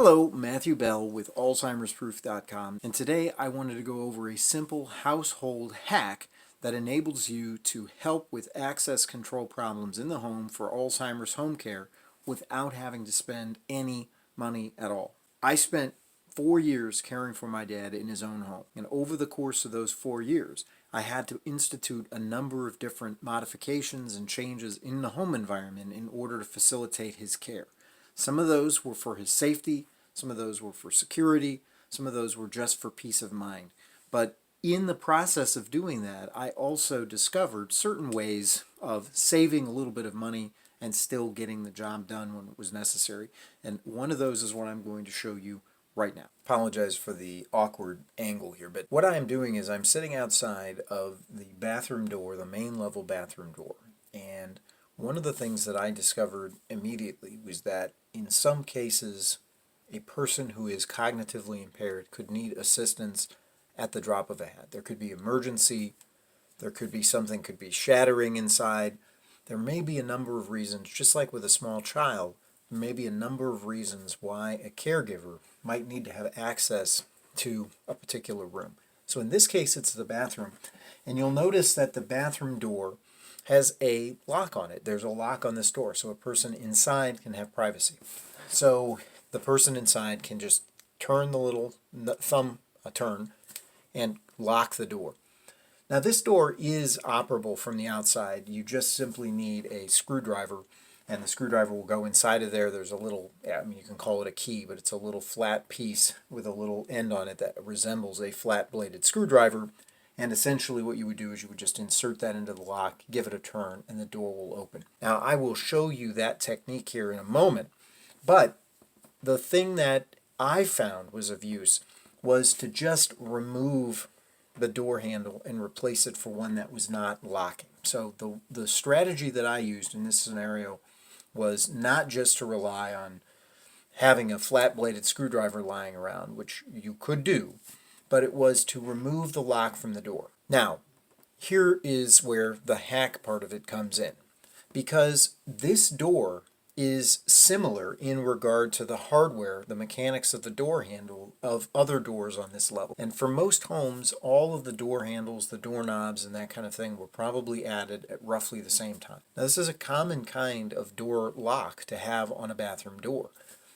Hello, Matthew Bell with Alzheimer'sProof.com, and today I wanted to go over a simple household hack that enables you to help with access control problems in the home for Alzheimer's home care without having to spend any money at all. I spent 4 years caring for my dad in his own home, and over the course of those 4 years, I had to institute a number of different modifications and changes in the home environment in order to facilitate his care. Some of those were for his safety, some of those were for security, some of those were just for peace of mind. But in the process of doing that, I also discovered certain ways of saving a little bit of money and still getting the job done when it was necessary. And one of those is what I'm going to show you right now. Apologize for the awkward angle here, but what I am doing is I'm sitting outside of the bathroom door, the main level bathroom door, and one of the things that I discovered immediately was that in some cases, a person who is cognitively impaired could need assistance at the drop of a hat. There could be emergency, there could be something could be shattering inside. There may be a number of reasons, just like with a small child, there may be a number of reasons why a caregiver might need to have access to a particular room. So in this case, it's the bathroom, and you'll notice that the bathroom door has a lock on it. There's a lock on this door, so a person inside can have privacy. So the person inside can just turn the little thumb turn and lock the door. Now this door is operable from the outside. You just simply need a screwdriver, and the screwdriver will go inside of there. There's a little, you can call it a key, but it's a little flat piece with a little end on it that resembles a flat-bladed screwdriver. And essentially what you would do is you would just insert that into the lock, give it a turn, and the door will open. Now I will show you that technique here in a moment, but the thing that I found was of use was to just remove the door handle and replace it for one that was not locking. So the strategy that I used in this scenario was not just to rely on having a flat-bladed screwdriver lying around, which you could do, but it was to remove the lock from the door. Now, here is where the hack part of it comes in, because this door is similar in regard to the hardware, the mechanics of the door handle of other doors on this level. And for most homes, all of the door handles, the doorknobs, and that kind of thing were probably added at roughly the same time. Now, this is a common kind of door lock to have on a bathroom door.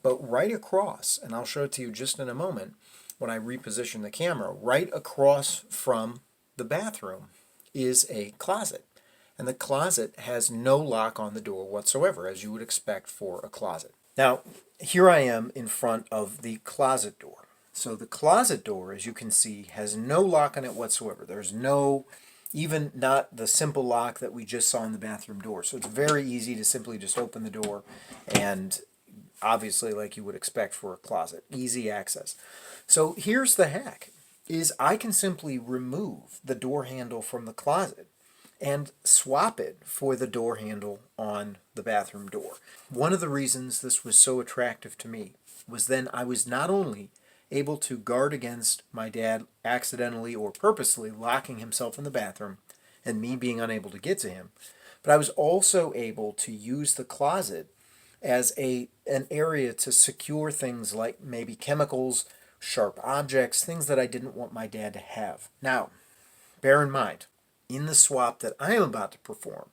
But right across, and I'll show it to you just in a moment, when I reposition the camera, right across from the bathroom is a closet. And the closet has no lock on the door whatsoever, as you would expect for a closet. Now, here I am in front of the closet door. So the closet door, as you can see, has no lock on it whatsoever. There's no, even not the simple lock that we just saw in the bathroom door. So it's very easy to simply just open the door, and obviously like you would expect for a closet, easy access. So here's the hack, is I can simply remove the door handle from the closet and swap it for the door handle on the bathroom door. One of the reasons this was so attractive to me was then I was not only able to guard against my dad accidentally or purposely locking himself in the bathroom and me being unable to get to him, but I was also able to use the closet as an area to secure things like maybe chemicals, sharp objects, things that I didn't want my dad to have. Now, bear in mind, in the swap that I am about to perform,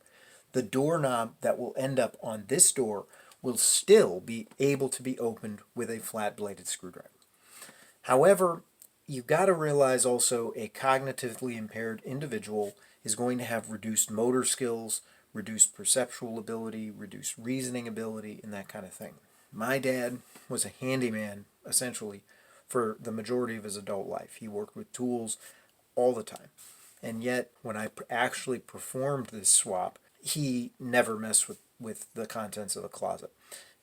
the doorknob that will end up on this door will still be able to be opened with a flat-bladed screwdriver. However, you've got to realize also a cognitively impaired individual is going to have reduced motor skills, reduced perceptual ability, reduced reasoning ability, and that kind of thing. My dad was a handyman, essentially, for the majority of his adult life. He worked with tools all the time. And yet, when I actually performed this swap, he never messed with the contents of the closet.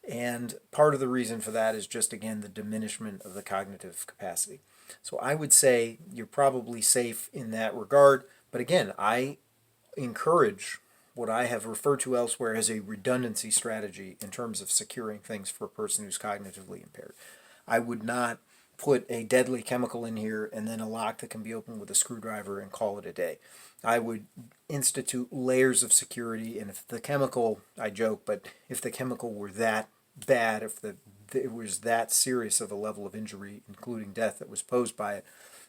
And part of the reason for that is just, again, the diminishment of the cognitive capacity. So I would say you're probably safe in that regard. But again, I encourage what I have referred to elsewhere as a redundancy strategy in terms of securing things for a person who's cognitively impaired. I would not put a deadly chemical in here and then a lock that can be opened with a screwdriver and call it a day. I would institute layers of security, and if the chemical, I joke, but if the chemical were that bad, if the it was that serious of a level of injury, including death, that was posed by it,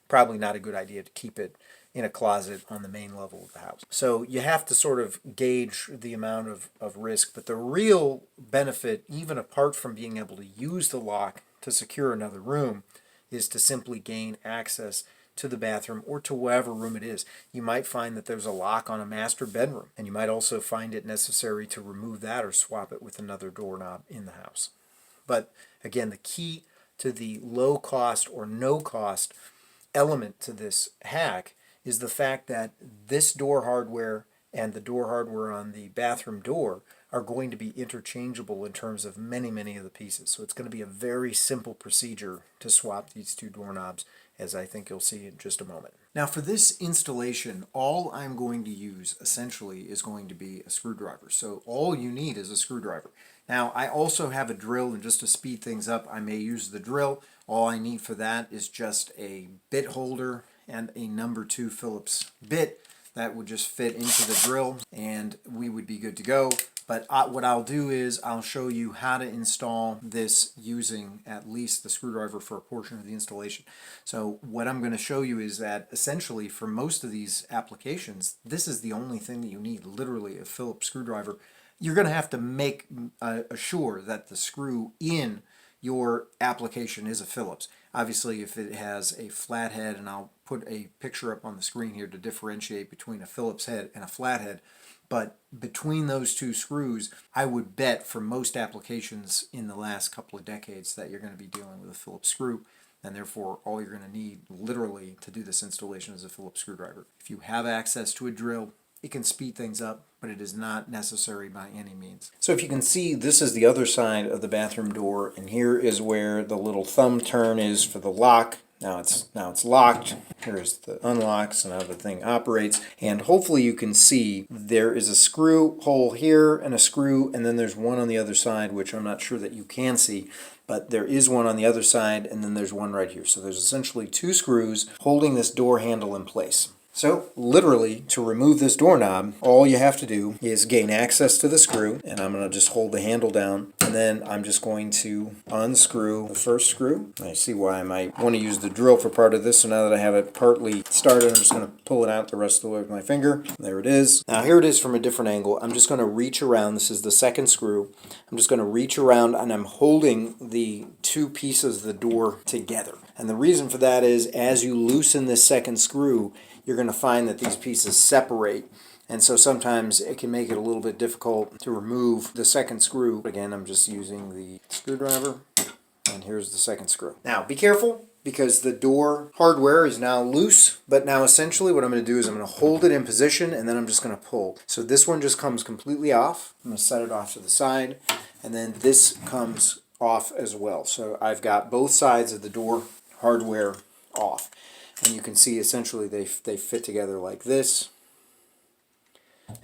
probably not a good idea to keep it in a closet on the main level of the house. So you have to sort of gauge the amount of risk, but the real benefit, even apart from being able to use the lock to secure another room, is to simply gain access to the bathroom or to whatever room it is. You might find that there's a lock on a master bedroom, and you might also find it necessary to remove that or swap it with another doorknob in the house. But again, the key to the low cost or no cost element to this hack is the fact that this door hardware and the door hardware on the bathroom door are going to be interchangeable in terms of many of the pieces. So it's going to be a very simple procedure to swap these two doorknobs, as I think you'll see in just a moment. Now for this installation, all I'm going to use essentially is going to be a screwdriver. So all you need is a screwdriver. Now I also have a drill, and just to speed things up, I may use the drill. All I need for that is just a bit holder and a number 2 Phillips bit that would just fit into the drill, and we would be good to go. But what I'll do is I'll show you how to install this using at least the screwdriver for a portion of the installation. So what I'm going to show you is that essentially for most of these applications, this is the only thing that you need, literally a Phillips screwdriver. You're going to have to make assure that the screw in your application is a Phillips. Obviously, if it has a flathead, and I'll put a picture up on the screen here to differentiate between a Phillips head and a flathead, but between those two screws, I would bet for most applications in the last couple of decades that you're going to be dealing with a Phillips screw, and therefore all you're going to need literally to do this installation is a Phillips screwdriver. If you have access to a drill, it can speed things up, but it is not necessary by any means. So if you can see, this is the other side of the bathroom door, and here is where the little thumb turn is for the lock. Now it's locked. Here's the unlock, so now the thing operates. And hopefully you can see there is a screw hole here and a screw, and then there's one on the other side, which I'm not sure that you can see, but there is one on the other side, and then there's one right here. So there's essentially 2 screws holding this door handle in place. So literally, to remove this doorknob, all you have to do is gain access to the screw, and I'm going to just hold the handle down, and then I'm just going to unscrew the first screw. I see why I might want to use the drill for part of this, so now that I have it partly started, I'm just going to pull it out the rest of the way with my finger. There it is. Now here it is from a different angle. I'm just going to reach around. This is the second screw. I'm just going to reach around, and I'm holding the 2 pieces of the door together. And the reason for that is, as you loosen this second screw, you're going to find that these pieces separate, and so sometimes it can make it a little bit difficult to remove the second screw. Again, I'm just using the screwdriver, and here's the second screw. Now be careful, because the door hardware is now loose, but now essentially what I'm going to do is I'm going to hold it in position, and then I'm just going to pull. So this one just comes completely off. I'm going to set it off to the side, and then this comes off as well. So I've got both sides of the door hardware off. And you can see essentially they fit together like this,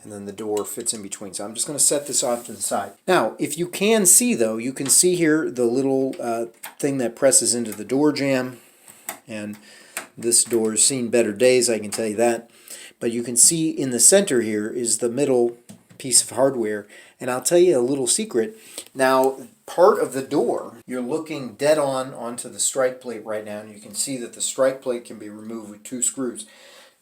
and then the door fits in between. So I'm just going to set this off to the side. Now, if you can see though, you can see here the little thing that presses into the door jamb, and this door has seen better days, I can tell you that. But you can see in the center here is the middle piece of hardware, and I'll tell you a little secret. Now, part of the door, you're looking dead on onto the strike plate right now, and you can see that the strike plate can be removed with 2 screws.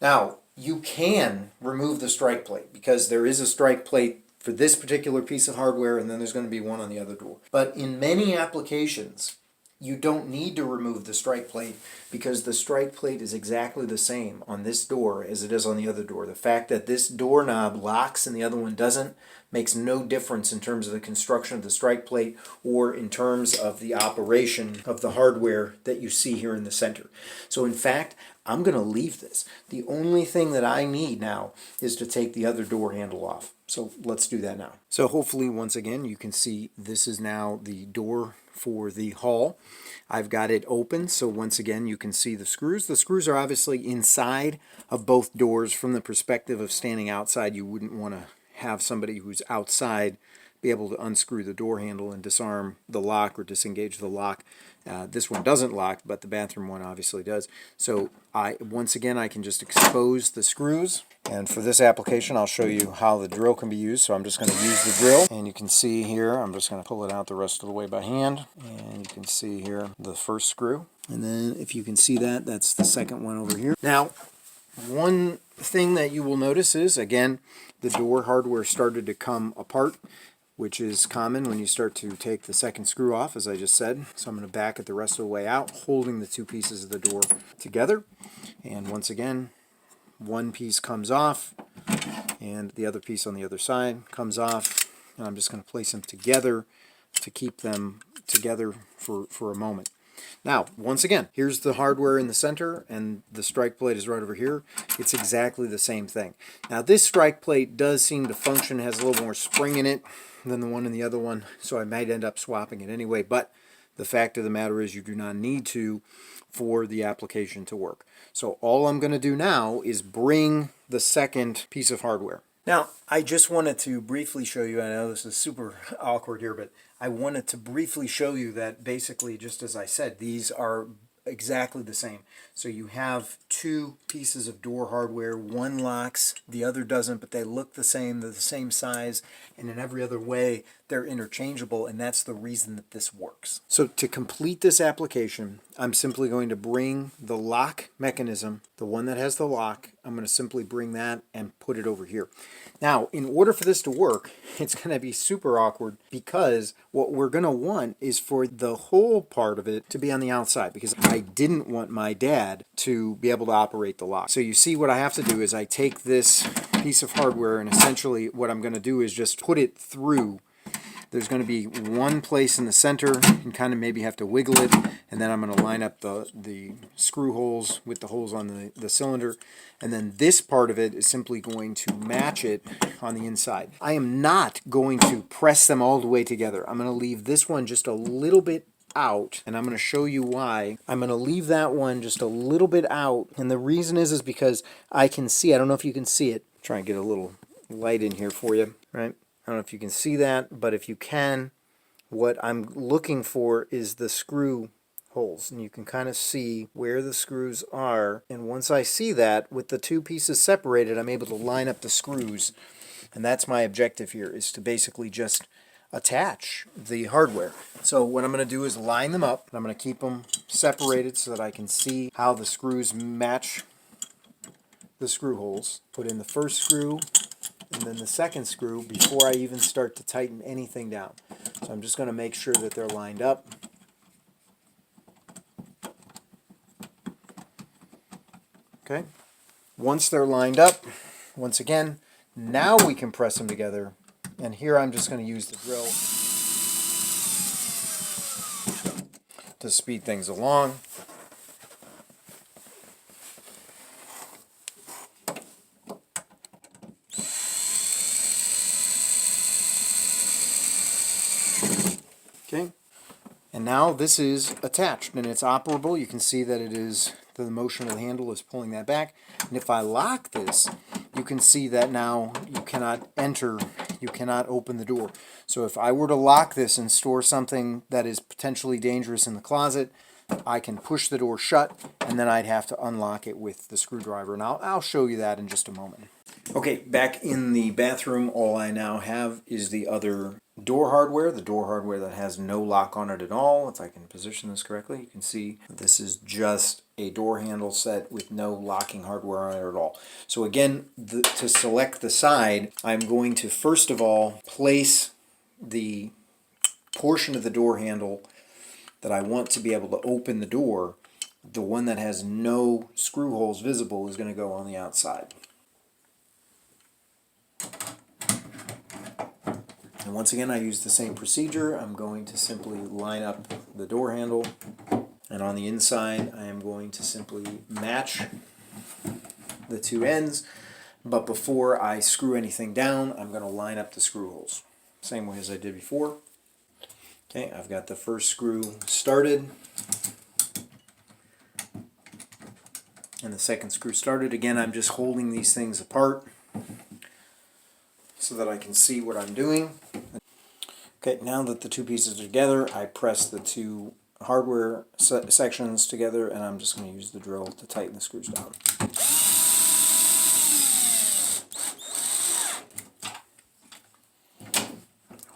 Now, you can remove the strike plate because there is a strike plate for this particular piece of hardware, and then there's going to be one on the other door. But in many applications, you don't need to remove the strike plate because the strike plate is exactly the same on this door as it is on the other door. The fact that this doorknob locks and the other one doesn't makes no difference in terms of the construction of the strike plate or in terms of the operation of the hardware that you see here in the center. So in fact, I'm going to leave this. The only thing that I need now is to take the other door handle off. So let's do that now. So hopefully once again you can see this is now the door for the hall. I've got it open, so once again you can see the screws. The screws are obviously inside of both doors. From the perspective of standing outside, you wouldn't want to have somebody who's outside be be able to unscrew the door handle and disarm the lock or disengage the lock. This one doesn't lock, but the bathroom one obviously does. So once again, I can just expose the screws. And for this application, I'll show you how the drill can be used. So I'm just going to use the drill. And you can see here, I'm just going to pull it out the rest of the way by hand. And you can see here the first screw. And then if you can see that, that's the second one over here. Now, one thing that you will notice is, again, the door hardware started to come apart, which is common when you start to take the second screw off, as I just said. So I'm going to back it the rest of the way out, holding the two pieces of the door together. And once again, one piece comes off, and the other piece on the other side comes off. And I'm just going to place them together to keep them together for a moment. Now, once again, here's the hardware in the center, and the strike plate is right over here. It's exactly the same thing. Now, this strike plate does seem to function, has a little more spring in it than the one in the other one, so I might end up swapping it anyway, but the fact of the matter is you do not need to for the application to work. So all I'm going to do now is bring the second piece of hardware. Now, I just wanted to briefly show you, I know this is super awkward here, but I wanted to briefly show you that basically, just as I said, these are exactly the same. So you have two pieces of door hardware. One locks, the other doesn't, but they look the same. They're the same size, and in every other way, they're interchangeable, and that's the reason that this works. So to complete this application, I'm simply going to bring the lock mechanism, the one that has the lock, I'm going to simply bring that and put it over here. Now, in order for this to work, it's going to be super awkward because what we're going to want is for the whole part of it to be on the outside, because I didn't want my dad to be able to operate the lock. So you see what I have to do is I take this piece of hardware, and essentially what I'm going to do is just put it through. There's going to be one place in the center, and kind of maybe have to wiggle it, and then I'm going to line up the screw holes with the holes on the cylinder, and then this part of it is simply going to match it on the inside. I am not going to press them all the way together. I'm going to leave this one just a little bit out, and I'm going to show you why. I'm going to leave that one just a little bit out, and the reason is because I can see, I don't know if you can see it, try and get a little light in here for you, right? I don't know if you can see that, but if you can, what I'm looking for is the screw holes, and you can kind of see where the screws are, and once I see that, with the two pieces separated, I'm able to line up the screws, and that's my objective here, is to basically just attach the hardware. So what I'm going to do is line them up, and I'm going to keep them separated so that I can see how the screws match the screw holes. Put in the first screw, and then the second screw before I even start to tighten anything down. So I'm just going to make sure that they're lined up. Okay. Once they're lined up, once again, now we can press them together. And here I'm just going to use the drill to speed things along. Okay, and now this is attached and it's operable. You can see that it is, the motion of the handle is pulling that back. And if I lock this, you can see that now you cannot enter, you cannot open the door. So if I were to lock this and store something that is potentially dangerous in the closet, I can push the door shut, and then I'd have to unlock it with the screwdriver. And I'll show you that in just a moment. Okay, back in the bathroom, all I now have is the other door hardware, the door hardware that has no lock on it at all. If I can position this correctly, you can see this is just a door handle set with no locking hardware on it at all. So again, to select the side, I'm going to first of all place the portion of the door handle that I want to be able to open the door. The one that has no screw holes visible is going to go on the outside. And once again, I use the same procedure. I'm going to simply line up the door handle, and on the inside I am going to simply match the two ends, but before I screw anything down, I'm going to line up the screw holes, same way as I did before. Okay, I've got the first screw started, and the second screw started. Again, I'm just holding these things apart so that I can see what I'm doing. Okay, now that the two pieces are together, I press the two hardware sections together, and I'm just going to use the drill to tighten the screws down.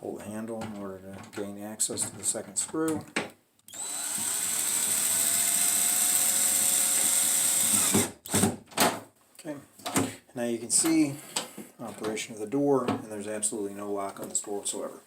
Hold the handle in order to gain access to the second screw. Okay, now you can see operation of the door, and there's absolutely no lock on this door whatsoever.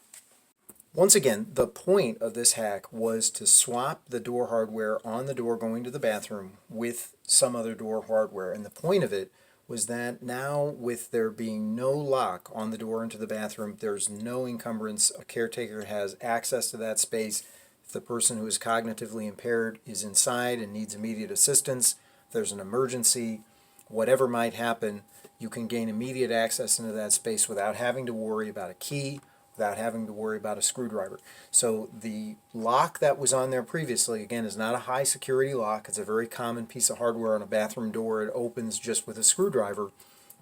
Once again, the point of this hack was to swap the door hardware on the door going to the bathroom with some other door hardware. And the point of it was that now, with there being no lock on the door into the bathroom, there's no encumbrance. A caretaker has access to that space. If the person who is cognitively impaired is inside and needs immediate assistance, if there's an emergency, whatever might happen, you can gain immediate access into that space without having to worry about a key, without having to worry about a screwdriver. So the lock that was on there previously, again, is not a high security lock. It's a very common piece of hardware on a bathroom door. It opens just with a screwdriver.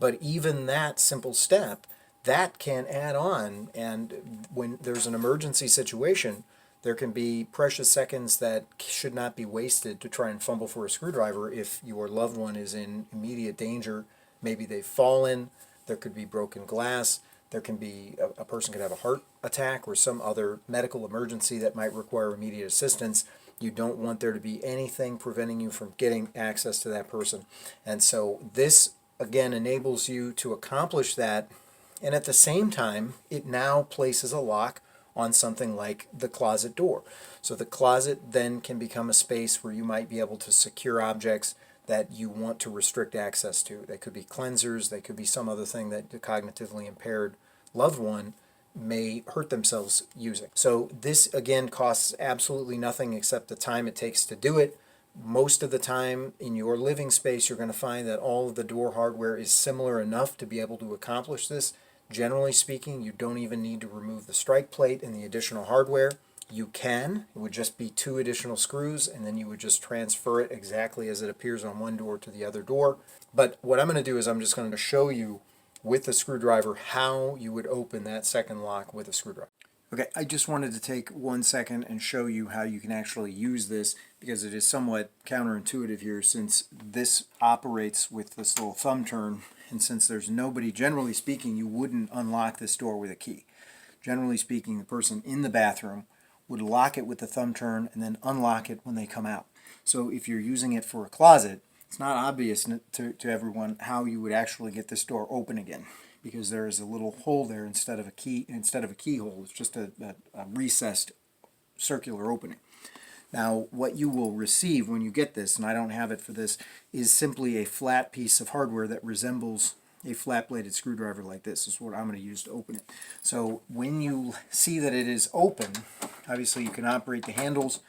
But even that simple step, that can add on, and when there's an emergency situation, there can be precious seconds that should not be wasted to try and fumble for a screwdriver if your loved one is in immediate danger. Maybe they've fallen, there could be broken glass, there can be a person could have a heart attack or some other medical emergency that might require immediate assistance. You don't want there to be anything preventing you from getting access to that person. And so this, again, enables you to accomplish that. And at the same time, it now places a lock on something like the closet door. So the closet then can become a space where you might be able to secure objects that you want to restrict access to. They could be cleansers, they could be some other thing that the cognitively impaired loved one may hurt themselves using. So this, again, costs absolutely nothing except the time it takes to do it. Most of the time in your living space, you're going to find that all of the door hardware is similar enough to be able to accomplish this. Generally speaking, you don't even need to remove the strike plate and the additional hardware. You can. It would just be 2 additional screws, and then you would just transfer it exactly as it appears on one door to the other door. But what I'm going to do is I'm just going to show you with the screwdriver how you would open that second lock with a screwdriver. Okay, I just wanted to take 1 second and show you how you can actually use this, because it is somewhat counterintuitive here, since this operates with this little thumb turn, and since there's nobody, generally speaking, you wouldn't unlock this door with a key. Generally speaking, the person in the bathroom would lock it with the thumb turn and then unlock it when they come out. So if you're using it for a closet, it's not obvious to everyone how you would actually get this door open again, because there is a little hole there instead of a keyhole. It's just a recessed circular opening. Now, what you will receive when you get this, and I don't have it for this, is simply a flat piece of hardware that resembles a flat-bladed screwdriver like this. Is what I'm going to use to open it. So when you see that it is open, obviously you can operate the handles.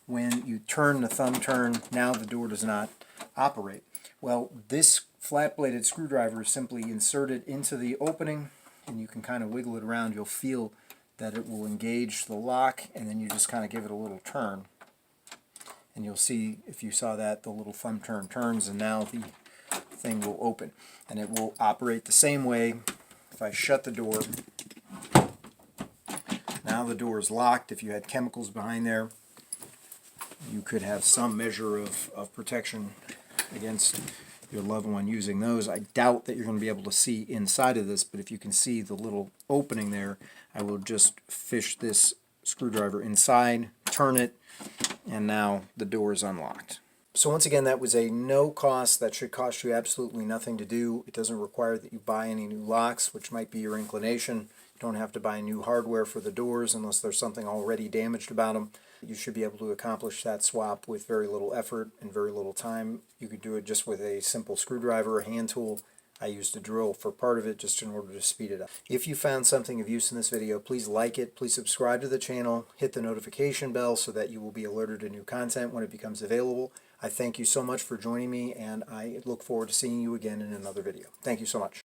When you turn the thumb turn, now the door does not operate. Well, this flat-bladed screwdriver is simply inserted into the opening, and you can kind of wiggle it around. You'll feel that it will engage the lock, and then you just kind of give it a little turn. And you'll see, if you saw that, the little thumb turn turns, and now the thing will open. And it will operate the same way. If I shut the door, now the door is locked. If you had chemicals behind there, you could have some measure of protection against your loved one using those. I doubt that you're going to be able to see inside of this, but if you can see the little opening there, I will just fish this screwdriver inside, turn it, and now the door is unlocked. So once again, that was a no cost. That should cost you absolutely nothing to do. It doesn't require that you buy any new locks, which might be your inclination. You don't have to buy new hardware for the doors unless there's something already damaged about them. You should be able to accomplish that swap with very little effort and very little time. You could do it just with a simple screwdriver, a hand tool. I used a drill for part of it just in order to speed it up. If you found something of use in this video, please like it, please subscribe to the channel, hit the notification bell so that you will be alerted to new content when it becomes available. I thank you so much for joining me, and I look forward to seeing you again in another video. Thank you so much.